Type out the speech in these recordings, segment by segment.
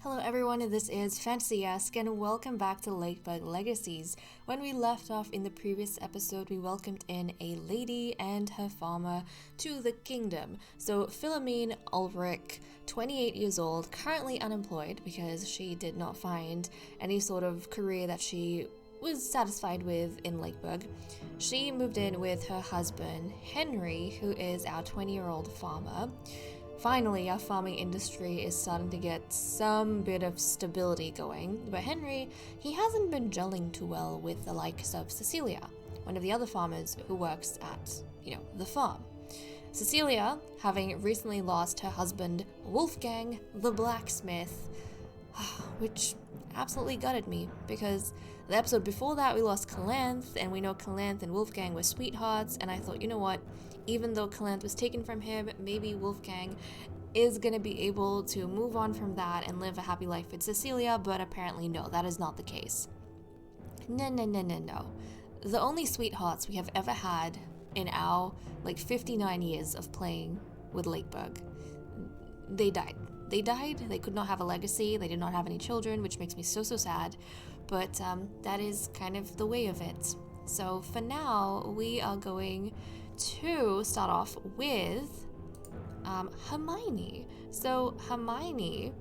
Hello everyone, this is Fantasy-esque and welcome back to Lakeburg Legacies. When we left off in the previous episode, we welcomed in a lady and her farmer to the kingdom. So Philomene Ulrich, 28 years old, currently unemployed because she did not find any sort of career that she was satisfied with in Lakeburg. She moved in with her husband, Henry, who is our 20-year-old farmer. Finally, our farming industry is starting to get some bit of stability going, but Henry, he hasn't been gelling too well with the likes of Cecilia, one of the other farmers who works at, the farm. Cecilia, having recently lost her husband, Wolfgang, the blacksmith, which absolutely gutted me, because the episode before that we lost Calanth, and we know Calanth and Wolfgang were sweethearts, and I thought, you know what, even though Calanth was taken from him, maybe Wolfgang is going to be able to move on from that and live a happy life with Cecilia, but apparently no, that is not the case. No. The only sweethearts we have ever had in our 59 years of playing with Lakeburg, they died. They could not have a legacy, they did not have any children, which makes me so sad, but that is kind of the way of it. So for now, we are going to start off with Hermione. So Hermione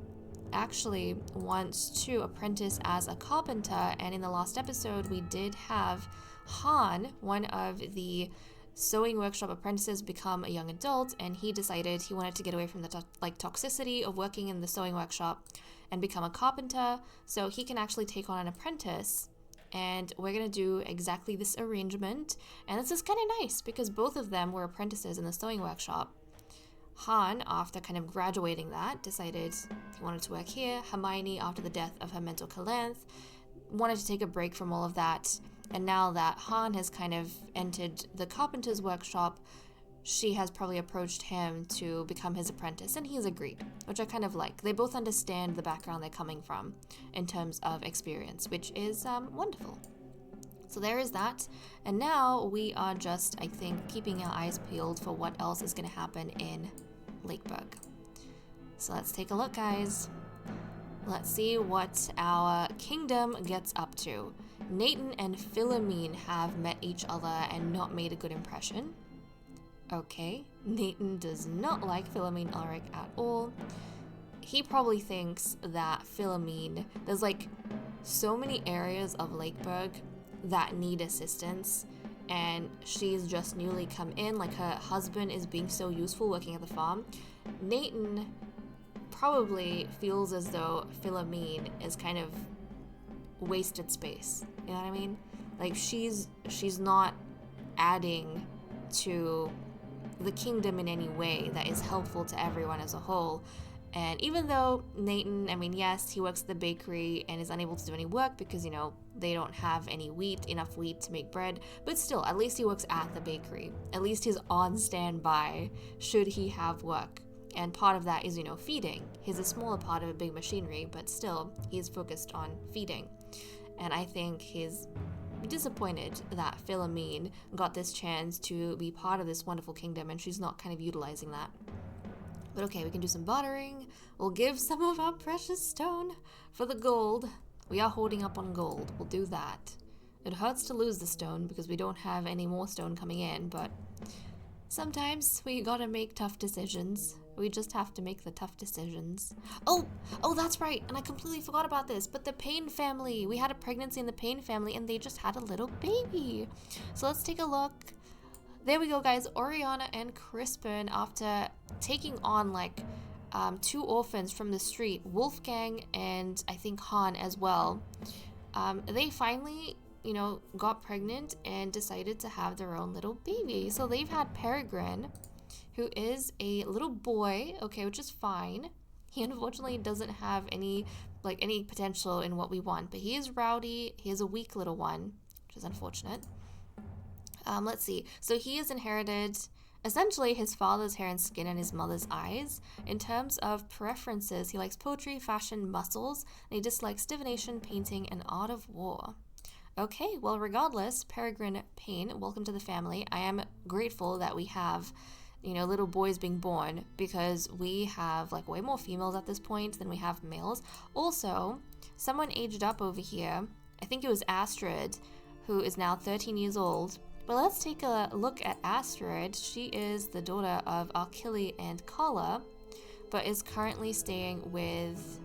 actually wants to apprentice as a carpenter, and in the last episode we did have Han, one of the sewing workshop apprentices, become a young adult, and he decided he wanted to get away from the toxicity of working in the sewing workshop and become a carpenter, so he can actually take on an apprentice. And we're going to do exactly this arrangement. And this is kind of nice because both of them were apprentices in the sewing workshop. Han, after kind of graduating that, decided he wanted to work here. Hermione, after the death of her mentor Calanth, wanted to take a break from all of that. And now that Han has kind of entered the carpenter's workshop, she has probably approached him to become his apprentice, and he's agreed, which I kind of like. They both understand the background they're coming from in terms of experience, which is wonderful. So there is that, and now we are just, I think, keeping our eyes peeled for what else is going to happen in Lakeburg. So let's take a look, guys. Let's see what our kingdom gets up to. Nathan and Philomene have met each other and not made a good impression. Okay, Nathan does not like Philomene Ulrich at all. He probably thinks that Philomene, there's so many areas of Lakeburg that need assistance, and she's just newly come in, her husband is being so useful working at the farm. Nathan probably feels as though Philomene is kind of wasted space, you know what I mean? She's not adding to the kingdom in any way that is helpful to everyone as a whole. And even though Nathan, yes, he works at the bakery and is unable to do any work because, they don't have any enough wheat to make bread, but still, at least he works at the bakery. At least he's on standby should he have work. And part of that is, feeding. He's a smaller part of a big machinery, but still, he's focused on feeding. And I think he's disappointed that Philomene got this chance to be part of this wonderful kingdom, and she's not kind of utilizing that. But okay, we can do some bartering. We'll give some of our precious stone for the gold. We are holding up on gold. We'll do that. It hurts to lose the stone because we don't have any more stone coming in, but sometimes we gotta make tough decisions. We just have to make the tough decisions. Oh, that's right. And I completely forgot about this. But the Payne family. We had a pregnancy in the Payne family and they just had a little baby. So let's take a look. There we go, guys. Oriana and Crispin, after taking on two orphans from the street, Wolfgang and I think Han as well, they finally, got pregnant and decided to have their own little baby. So they've had Peregrine, who is a little boy, okay, which is fine. He unfortunately doesn't have any potential in what we want, but he is rowdy. He is a weak little one, which is unfortunate. Let's see. So he has inherited essentially his father's hair and skin and his mother's eyes. In terms of preferences, he likes poetry, fashion, muscles, and he dislikes divination, painting, and art of war. Okay, well, regardless, Peregrine Payne, welcome to the family. I am grateful that we have you know, little boys being born, because we have like way more females at this point than we have males. Also, someone aged up over here. I think it was Astrid, who is now 13 years old. But let's take a look at Astrid. She is the daughter of Achille and Kala, but is currently staying with...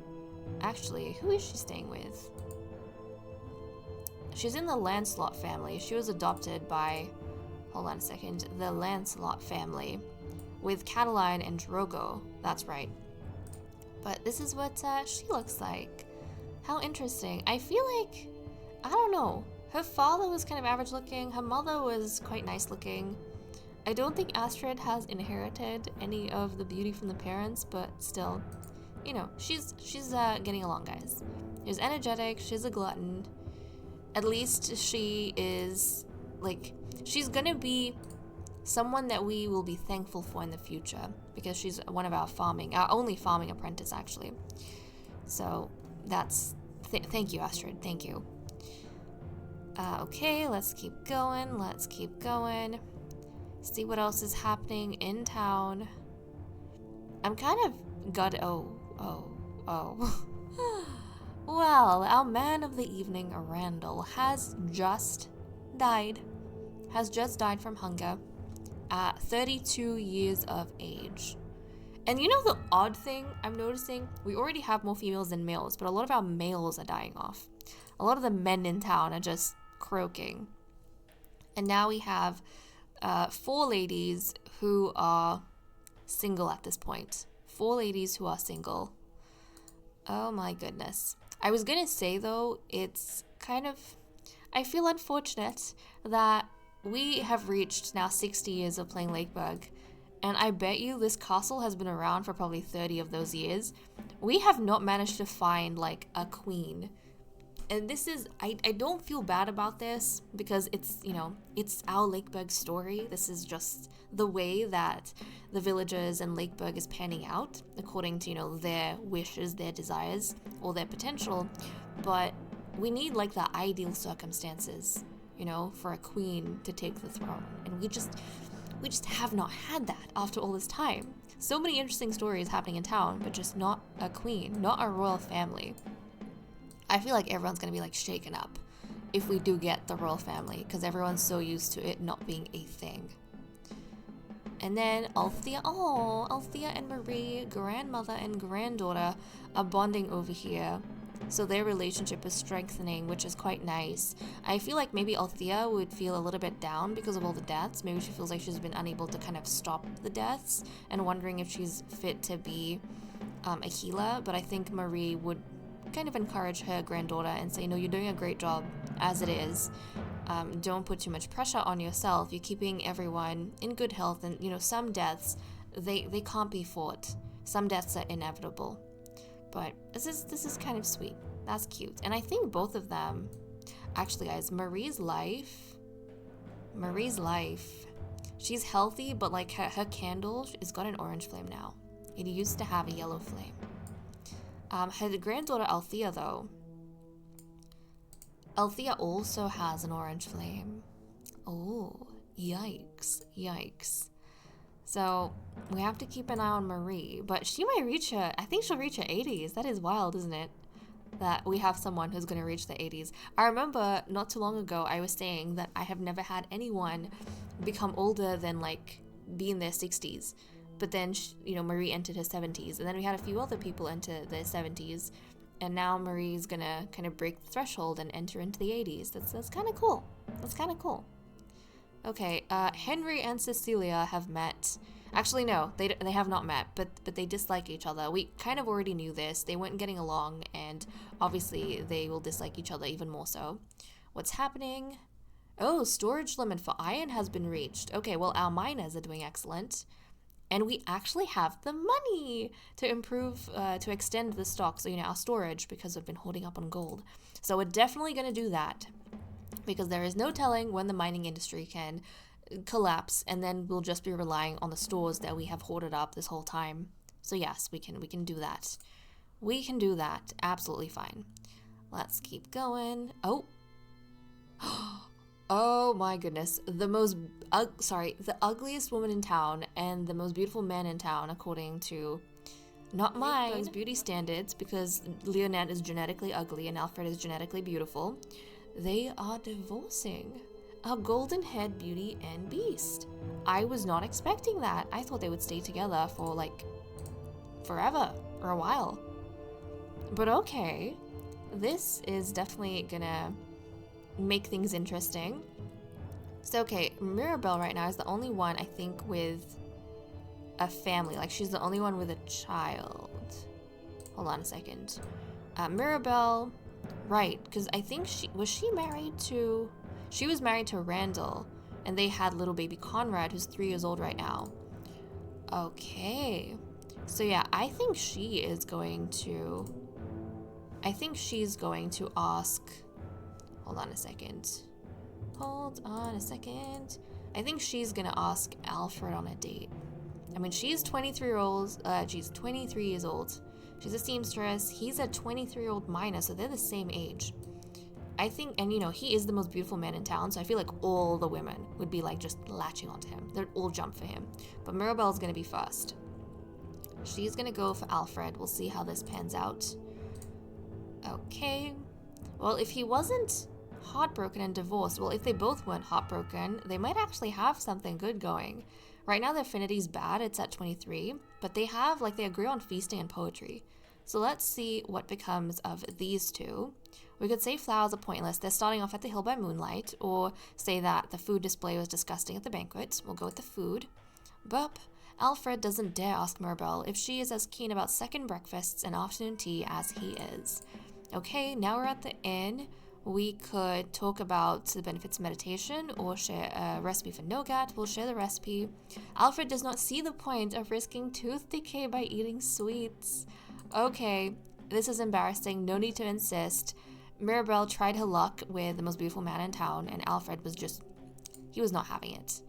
Actually, who is she staying with? She's in the Lancelot family. She was adopted by... Hold on a second. The Lancelot family with Cataline and Drogo. That's right. But this is what she looks like. How interesting. I feel like... I don't know. Her father was kind of average looking. Her mother was quite nice looking. I don't think Astrid has inherited any of the beauty from the parents, but still, you know, she's getting along, guys. She's energetic. She's a glutton. At least she is, like, she's gonna be someone that we will be thankful for in the future, because she's one of our only farming apprentice, actually. So that's thank you, Astrid. Thank you. Okay, let's keep going. Let's keep going. See what else is happening in town. I'm kind of gutted. Oh. Well, our man of the evening, Randall, has just died. Has just died from hunger at 32 years of age. And you know the odd thing I'm noticing? We already have more females than males, but a lot of our males are dying off. A lot of the men in town are just croaking. And now we have 4 ladies who are single at this point. 4 ladies who are single. Oh my goodness. I was gonna say though, it's kind of... I feel unfortunate that we have reached now 60 years of playing Lakeburg, and I bet you this castle has been around for probably 30 of those years. We have not managed to find like a queen. And this is, I don't feel bad about this, because it's, you know, it's our Lakeburg story. This is just the way that the villagers and Lakeburg is panning out, according to, you know, their wishes, their desires, or their potential. But we need like the ideal circumstances, you know, for a queen to take the throne. And we just have not had that after all this time. So many interesting stories happening in town, but just not a queen, not a royal family. I feel like everyone's going to be like shaken up if we do get the royal family, because everyone's so used to it not being a thing. And then Althea and Marie, grandmother and granddaughter, are bonding over here. So their relationship is strengthening, which is quite nice. I feel like maybe Althea would feel a little bit down because of all the deaths. Maybe she feels like she's been unable to kind of stop the deaths and wondering if she's fit to be a healer. But I think Marie would kind of encourage her granddaughter and say, no, you're doing a great job as it is. Don't put too much pressure on yourself. You're keeping everyone in good health, and you know, some deaths they can't be fought. Some deaths are inevitable. But this is kind of sweet. That's cute. And I think both of them, actually, guys, Marie's life, she's healthy, but like her candle has got an orange flame now. It used to have a yellow flame. Her granddaughter Althea, though, Althea also has an orange flame. Oh, yikes. So we have to keep an eye on Marie, but she might reach her, I think she'll reach her 80s. That is wild, isn't it? That we have someone who's going to reach the 80s. I remember not too long ago, I was saying that I have never had anyone become older than like be in their 60s. But then, you know, Marie entered her 70s, and then we had a few other people enter their 70s, and now Marie's gonna kind of break the threshold and enter into the 80s. That's kind of cool. That's kind of cool. Okay, Henry and Cecilia have met. Actually, no, they have not met, but they dislike each other. We kind of already knew this. They weren't getting along, and obviously they will dislike each other even more so. What's happening? Oh, storage limit for iron has been reached. Okay, well, our miners are doing excellent. And we actually have the money to improve, to extend the stock, so, you know, our storage, because we've been holding up on gold. So we're definitely going to do that, because there is no telling when the mining industry can collapse, and then we'll just be relying on the stores that we have hoarded up this whole time. So yes, we can do that. We can do that. Absolutely fine. Let's keep going. Oh. Oh my goodness. The ugliest woman in town and the most beautiful man in town, according to not mine beauty standards, because Leonette is genetically ugly and Alfred is genetically beautiful. They are divorcing. A golden-haired Beauty and Beast. I was not expecting that. I thought they would stay together for like forever or a while. But okay, this is definitely gonna make things interesting. So okay, Mirabelle right now is the only one I think with a family. Like she's the only one with a child. Hold on a second. Mirabelle, right? Because I think she was married to. She was married to Randall, and they had little baby Conrad, who's 3 years old right now. Okay. So yeah, I think she's going to ask... Hold on a second. I think she's going to ask Alfred on a date. I mean, she's 23 years old. She's a seamstress. He's a 23-year-old minor, so they're the same age. I think, and you know, he is the most beautiful man in town, so I feel like all the women would be like just latching onto him. They'd all jump for him. But Mirabelle's gonna be first. She's gonna go for Alfred. We'll see how this pans out. Okay. Well, if he wasn't heartbroken and divorced, well, if they both weren't heartbroken, they might actually have something good going. Right now, their affinity's bad. It's at 23, but they agree on feasting and poetry. So let's see what becomes of these two. We could say flowers are pointless. They're starting off at the hill by moonlight, or say that the food display was disgusting at the banquet. We'll go with the food. But Alfred doesn't dare ask Mirabelle if she is as keen about second breakfasts and afternoon tea as he is. Okay, now we're at the inn. We could talk about the benefits of meditation or share a recipe for nougat. We'll share the recipe. Alfred does not see the point of risking tooth decay by eating sweets. Okay, this is embarrassing. No need to insist. Mirabelle tried her luck with the most beautiful man in town, and Alfred he was not having it.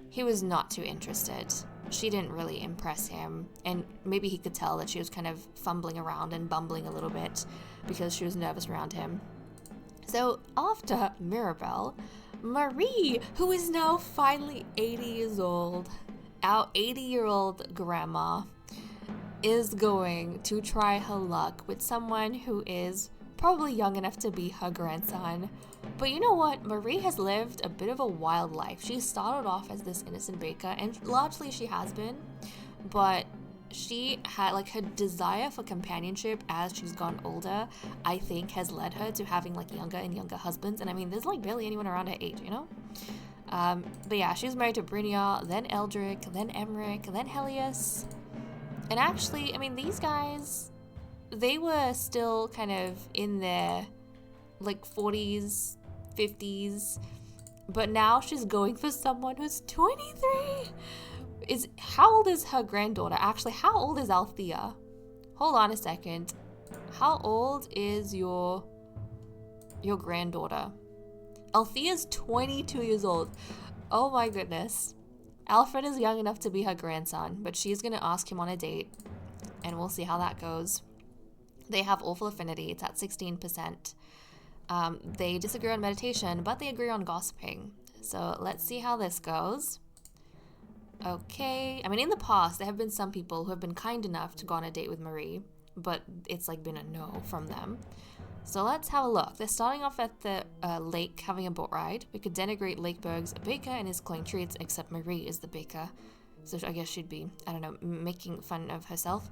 He was not too interested. She didn't really impress him, and maybe he could tell that she was kind of fumbling around and bumbling a little bit because she was nervous around him. So after Mirabelle, Marie, who is now finally 80 years old, our 80-year-old grandma, is going to try her luck with someone who is probably young enough to be her grandson. But you know what? Marie has lived a bit of a wild life. She started off as this innocent baker, and largely she has been, but she had her desire for companionship as she's gotten older, I think has led her to having younger and younger husbands. And I mean, there's barely anyone around her age, you know? But yeah, she was married to Brynja, then Eldrick, then Emmerich, then Helios. And actually, I mean, these guys, they were still kind of in their 40s, 50s, but now she's going for someone who's 23. How old is her granddaughter? Actually, how old is Althea? Hold on a second. How old is your granddaughter? Althea's 22 years old. Oh my goodness. Alfred is young enough to be her grandson, but she's going to ask him on a date, and we'll see how that goes. They have awful affinity. It's at 16%. They disagree on meditation, but they agree on gossiping. So let's see how this goes. Okay. I mean, in the past, there have been some people who have been kind enough to go on a date with Marie, but it's been a no from them. So let's have a look. They're starting off at the lake having a boat ride. We could denigrate Lakeburg's baker and his cloying treats, except Marie is the baker. So I guess she'd be, I don't know, making fun of herself.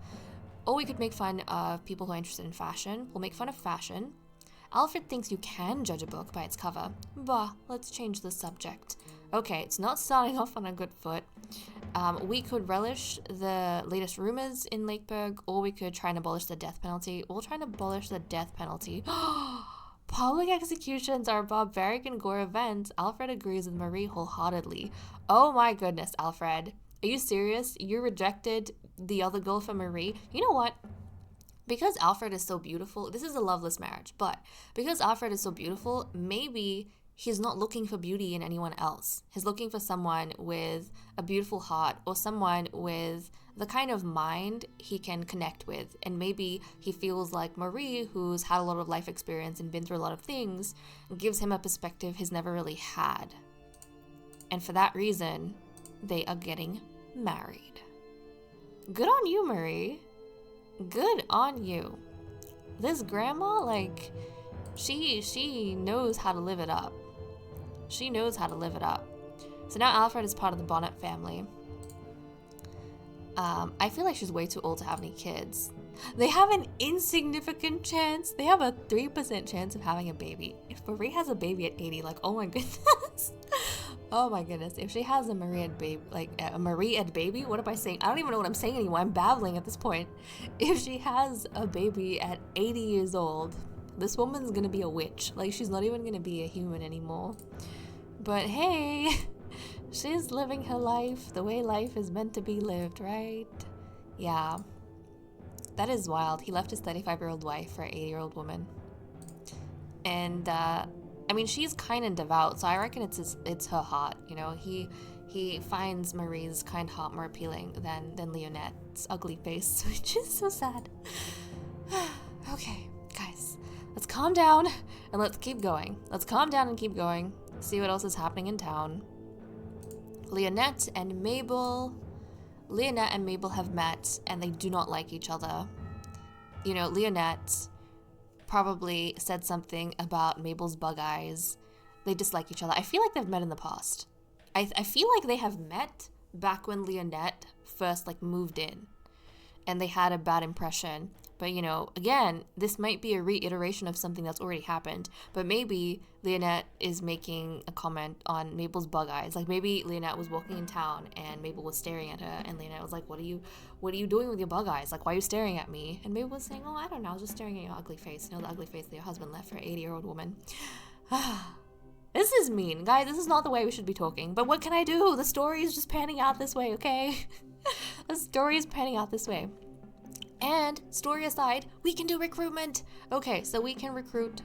Or we could make fun of people who are interested in fashion. We'll make fun of fashion. Alfred thinks you can judge a book by its cover. Bah, let's change the subject. Okay, it's not starting off on a good foot. We could relish the latest rumors in Lakeburg, or we could try and abolish the death penalty. We'll try and abolish the death penalty. Public executions are a barbaric and gore event. Alfred agrees with Marie wholeheartedly. Oh my goodness, Alfred. Are you serious? You rejected the other girl for Marie? You know what? Because Alfred is so beautiful, this is a loveless marriage, but because Alfred is so beautiful, maybe he's not looking for beauty in anyone else. He's looking for someone with a beautiful heart, or someone with the kind of mind he can connect with. And maybe he feels like Marie, who's had a lot of life experience and been through a lot of things, gives him a perspective he's never really had. And for that reason, they are getting married. Good on you, Marie. Good on you. This grandma, like, she knows how to live it up. She knows how to live it up. So now Alfred is part of the Bonnet family. I feel like she's way too old to have any kids. They have an insignificant chance. They have a 3% chance of having a baby. If Marie has a baby at 80, like, oh my goodness. Oh my goodness. If she has a Marie-ed baby, like a Marie-ed baby, what am I saying? I don't even know what I'm saying anymore. I'm babbling at this point. If she has a baby at 80 years old, this woman's gonna be a witch. Like, she's not even gonna be a human anymore. But hey, she's living her life the way life is meant to be lived, right? Yeah. That is wild. He left his 35-year-old wife for an 80-year-old woman. And, I mean, she's kind and devout, so I reckon it's her heart, you know? He finds Marie's kind heart more appealing than Leonette's ugly face, which is so sad. Okay, guys, let's calm down and let's keep going. Let's calm down and keep going. See what else is happening in town. Leonette and Mabel have met, and they do not like each other. You know, Leonette probably said something about Mabel's bug eyes. They dislike each other. I feel like they've met in the past. I feel like they have met back when Leonette first, like, moved in, and they had a bad impression. But, you know, again, this might be a reiteration of something that's already happened. But maybe Leonette is making a comment on Mabel's bug eyes. Like, maybe Leonette was walking in town and Mabel was staring at her, and Leonette was like, what are you doing with your bug eyes? Like, why are you staring at me? And Mabel was saying, oh, I don't know, I was just staring at your ugly face. You know, the ugly face that your husband left for an 80-year-old woman. This is mean, guys. This is not the way we should be talking. But what can I do? The story is just panning out this way, okay? The story is panning out this way. And, story aside, we can do recruitment. Okay, so we can recruit,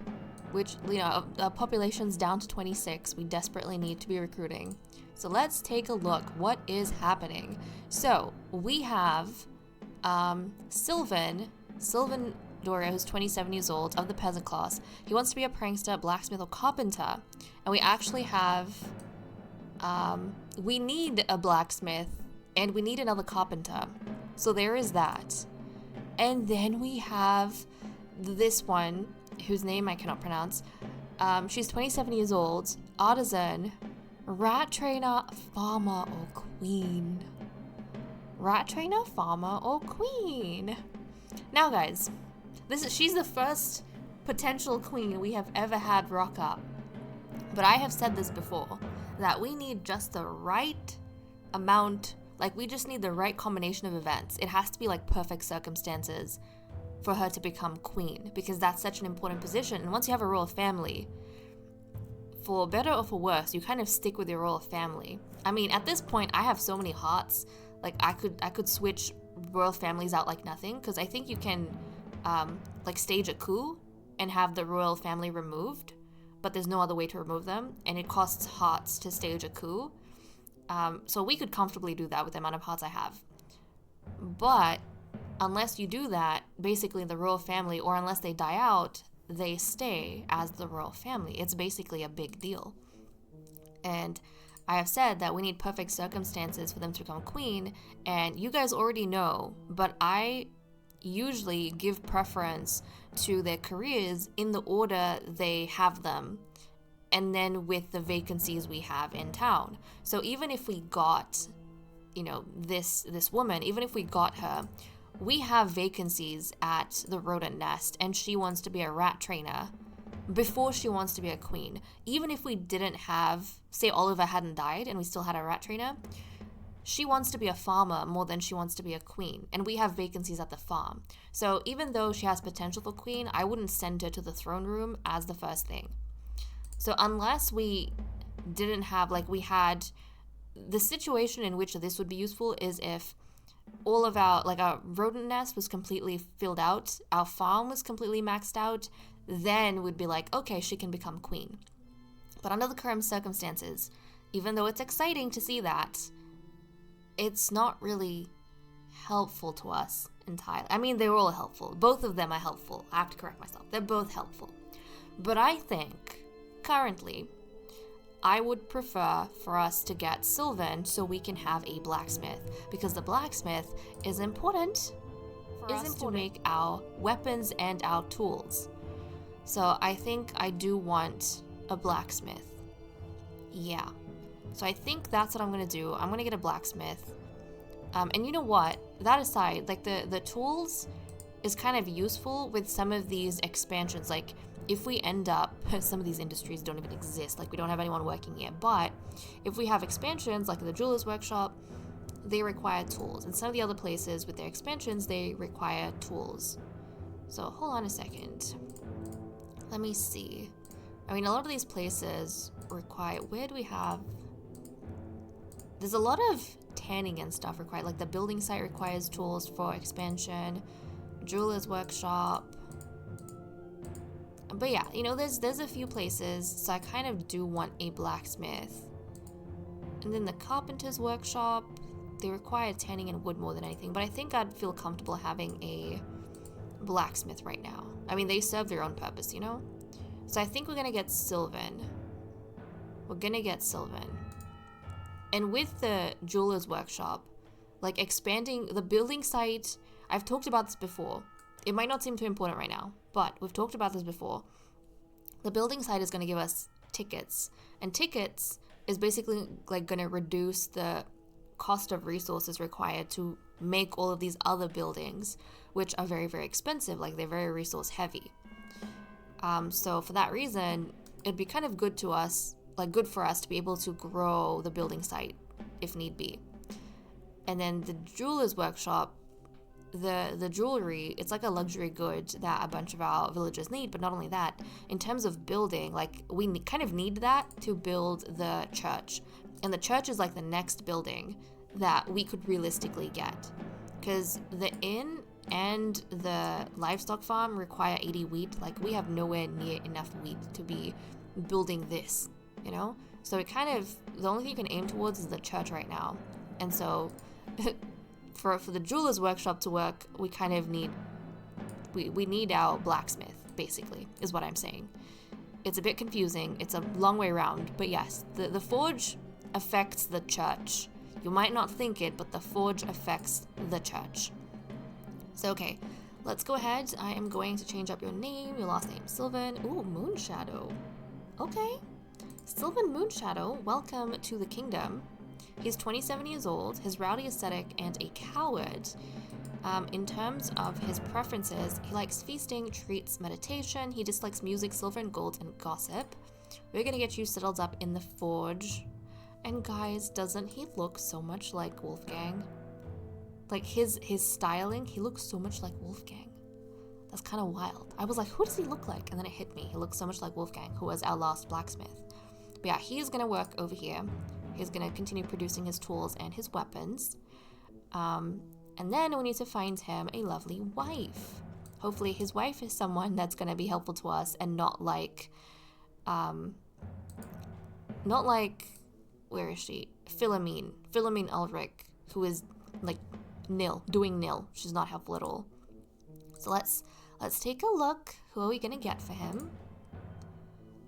which, you know, population's down to 26. We desperately need to be recruiting. So let's take a look. What is happening? So, we have Sylvan Doria, who's 27 years old, of the peasant class. He wants to be a prankster, blacksmith, or carpenter. And we actually have, we need a blacksmith, and we need another carpenter. So there is that. And then we have this one, whose name I cannot pronounce. She's 27 years old, artisan, rat trainer, farmer, or queen. Rat trainer, farmer, or queen. Now, guys, she's the first potential queen we have ever had rock up. But I have said this before, that we need just the right amount. Like, we just need the right combination of events. It has to be, like, perfect circumstances for her to become queen, because that's such an important position. And once you have a royal family, for better or for worse, you kind of stick with your royal family. I mean, at this point, I have so many hearts. Like, I could switch royal families out like nothing, because I think you can, like, stage a coup and have the royal family removed, but there's no other way to remove them, and it costs hearts to stage a coup. So we could comfortably do that with the amount of hearts I have. But unless you do that, basically the royal family, or unless they die out, they stay as the royal family. It's basically a big deal. And I have said that we need perfect circumstances for them to become queen, and you guys already know, but I usually give preference to their careers in the order they have them, and then with the vacancies we have in town. So even if we got, you know, this woman, even if we got her, we have vacancies at the rodent nest, and she wants to be a rat trainer before she wants to be a queen. Even if we didn't have, say Oliver hadn't died and we still had a rat trainer, she wants to be a farmer more than she wants to be a queen, and we have vacancies at the farm. So even though she has potential for queen, I wouldn't send her to the throne room as the first thing. So unless we didn't have, like, we had, the situation in which this would be useful is if all of our, like, our rodent nest was completely filled out, our farm was completely maxed out, then we'd be like, okay, she can become queen. But under the current circumstances, even though it's exciting to see that, it's not really helpful to us entirely. I mean, they're all helpful. Both of them are helpful. I have to correct myself. They're both helpful. But I think, currently, I would prefer for us to get Sylvan so we can have a blacksmith, because the blacksmith is important for us to make our weapons and our tools. So I think I do want a blacksmith. Yeah. So I think that's what I'm going to do. I'm going to get a blacksmith. And you know what? That aside, like the tools is kind of useful with some of these expansions. Like if we end up, some of these industries don't even exist. Like we don't have anyone working here. But if we have expansions, like the jeweler's workshop, they require tools. And some of the other places with their expansions, they require tools. So hold on a second. Let me see. I mean, a lot of these places require, where do we have? There's a lot of tanning and stuff required. Like the building site requires tools for expansion, jeweler's workshop. But yeah, you know, there's a few places, so I kind of do want a blacksmith. And then the carpenter's workshop, they require tanning and wood more than anything, but I think I'd feel comfortable having a blacksmith right now. I mean, they serve their own purpose, you know? So I think we're gonna get Sylvan. We're gonna get Sylvan. And with the jeweler's workshop, like expanding the building site, I've talked about this before. It might not seem too important right now, but we've talked about this before. The building site is going to give us tickets, and tickets is basically like going to reduce the cost of resources required to make all of these other buildings, which are very, very expensive. Like they're very resource heavy. So for that reason, it'd be kind of good to us, like good for us to be able to grow the building site if need be. And then the jeweler's workshop, the jewelry, it's like a luxury good that a bunch of our villagers need. But not only that, in terms of building, like we kind of need that to build the church. And the church is like the next building that we could realistically get, because the inn and the livestock farm require 80 wheat. Like we have nowhere near enough wheat to be building this, you know? So it kind of, the only thing you can aim towards is the church right now. And so for the jeweler's workshop to work, we kind of need, we need our blacksmith, basically, is what I'm saying. It's a bit confusing. It's a long way around. But yes, the forge affects the church. You might not think it, but the forge affects the church. So, okay, let's go ahead. I am going to change up your name, your last name, Sylvan. Ooh, Moonshadow. Okay. Sylvan Moonshadow, welcome to the kingdom. He's 27 years old, his rowdy aesthetic, and a coward. In terms of his preferences, he likes feasting, treats, meditation. He dislikes music, silver and gold, and gossip. We're gonna get you settled up in the forge. And guys, doesn't he look so much like Wolfgang? Like his styling, he looks so much like Wolfgang. That's kind of wild. I was like, who does he look like? And then it hit me. He looks so much like Wolfgang, who was our last blacksmith. But yeah, he's gonna work over here. He's gonna continue producing his tools and his weapons. And then we need to find him a lovely wife. Hopefully his wife is someone that's gonna be helpful to us and not like, where is she? Philomene Ulrich, who is like doing nil. She's not helpful at all. So let's take a look. Who are we gonna get for him?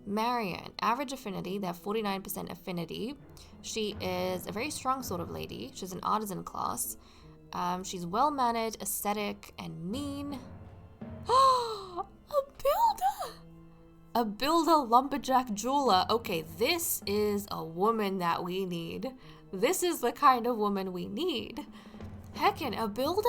Marion, average affinity. They have 49% affinity. She is a very strong sort of lady. She's an artisan class. She's well-mannered, aesthetic, and mean. A builder! A builder, lumberjack, jeweler. Okay, this is a woman that we need. This is the kind of woman we need. Heckin', a builder?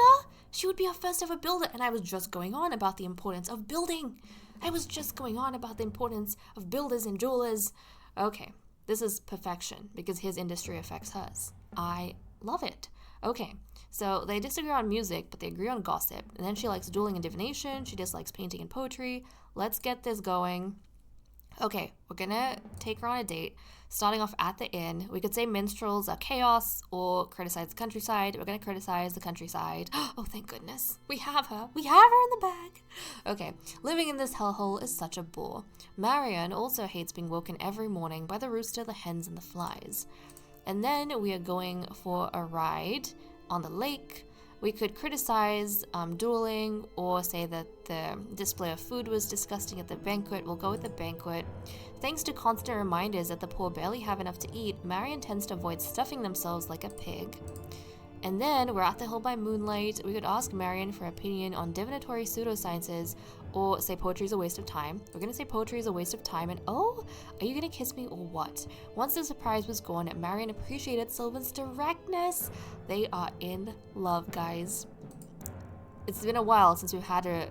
She would be our first ever builder. And I was just going on about the importance of building. I was just going on about the importance of builders and jewelers. Okay, this is perfection because his industry affects hers. I love it. Okay, so they disagree on music, but they agree on gossip. And then she likes dueling and divination. She dislikes painting and poetry. Let's get this going. Okay, we're gonna take her on a date, starting off at the inn. We could say minstrels are chaos or criticize the countryside. We're gonna criticize the countryside. Oh, thank goodness. We have her. We have her in the bag. Okay, living in this hellhole is such a bore. Marion also hates being woken every morning by the rooster, the hens, and the flies. And then we are going for a ride on the lake. We could criticize dueling or say that the display of food was disgusting at the banquet. We'll go with the banquet. Thanks to constant reminders that the poor barely have enough to eat, Marion tends to avoid stuffing themselves like a pig. And then we're at the hill by moonlight. We could ask Marion for opinion on divinatory pseudosciences or say poetry is a waste of time. We're going to say poetry is a waste of time and oh, are you going to kiss me or what? Once the surprise was gone, Marion appreciated Sylvan's directness. They are in love, guys. It's been a while since we've had a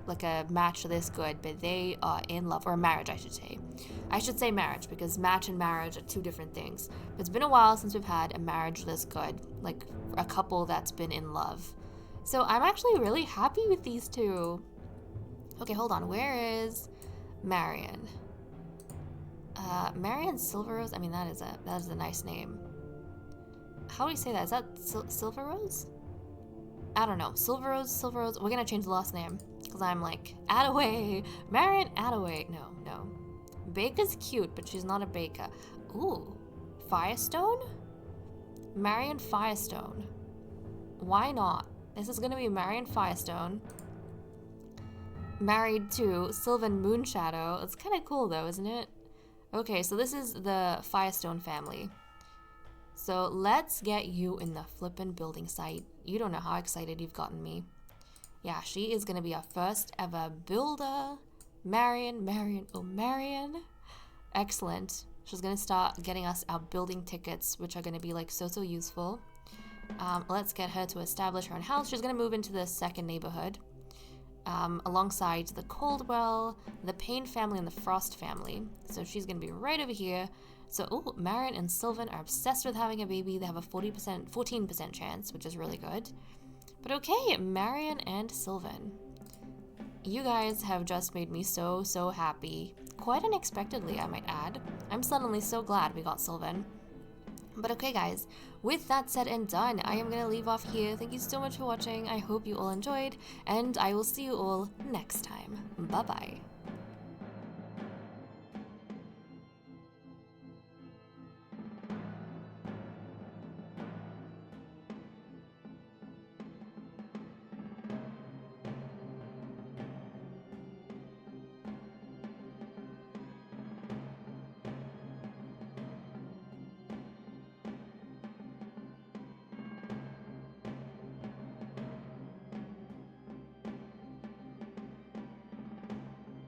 match this good, but they are in love, or a marriage, I should say. I should say marriage because match and marriage are two different things. But it's been a while since we've had a marriage this good, like a couple that's been in love. So I'm actually really happy with these two. Okay, hold on. Where is Marion? Marion Silverrose. I mean, that is a nice name. How do you say that? Is that Silverrose? I don't know. Silverrose. We're gonna change the last name because I'm like Attaway. Marion Attaway. No. Baker's cute, but she's not a baker. Ooh, Firestone? Marion Firestone. Why not? This is gonna be Marion Firestone. Married to Sylvan Moonshadow. It's kind of cool though, isn't it? Okay, so this is the Firestone family. So let's get you in the flippin' building site. You don't know how excited you've gotten me. Yeah, she is gonna be our first ever builder. Marion. Excellent. She's gonna start getting us our building tickets, which are gonna be like so useful. Let's get her to establish her own house. She's gonna move into the second neighborhood. Alongside the Coldwell, the Payne family, and the Frost family. So she's gonna be right over here. So, oh, Marion and Sylvan are obsessed with having a baby. They have a 14% chance, which is really good. But okay, Marion and Sylvan. You guys have just made me so happy. Quite unexpectedly, I might add. I'm suddenly so glad we got Sylvan. But okay, guys, with that said and done, I am going to leave off here. Thank you so much for watching. I hope you all enjoyed, and I will see you all next time. Bye-bye.